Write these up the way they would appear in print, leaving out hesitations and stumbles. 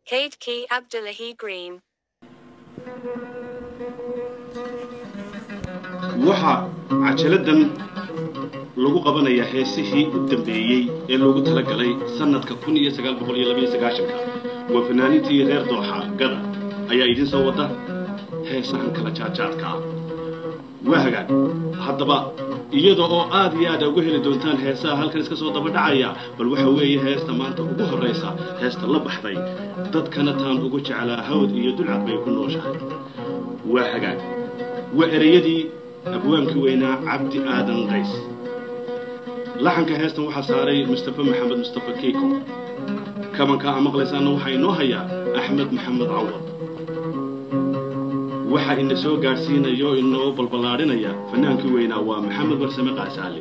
Kaydkii Abdullahi Green. waxa cajaladan lagu qabanayaa heesihii u dambeeyay ee loogu talagalay sanadka 1992 waa fanaaniintii reer dooxa gada ayaa idin soo wada heesahan kala jaajaadka waa hagaag haddaba iyadoo oo aad iyo aad ugu heli doontaan heesaha halkan iska soo daba dhacaya bal waxa weeye heesta maanta ugu horeysa heesta la baxday dadkana taan ugu jeclaa hawd iyo dulcad bay ku nooshahay waa hagaag waa ereyadii abwaankii weynaa cabdi aadan qays laxanka heestan waxaa saaray mustafa maxamed mustafa keeko kamanka maqlaysaana waxaa inoo hayaa axmed maxamed cawad waxa ina soo gaarsiinayo inoo balbalaadhinaya fanaankii weynaa waa maxamed barsame qaasaale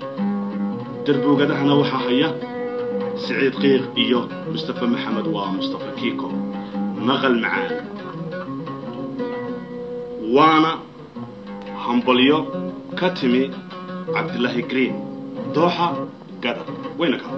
darbuugadahana waxaa haya siciid qiiq iyo mustafa maxamed waa mustafa keeko maqal macaan waana hambalyo ka timi cabdullahi green dooxa gada wayna ka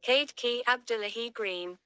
Kate Key Abdullahi Green.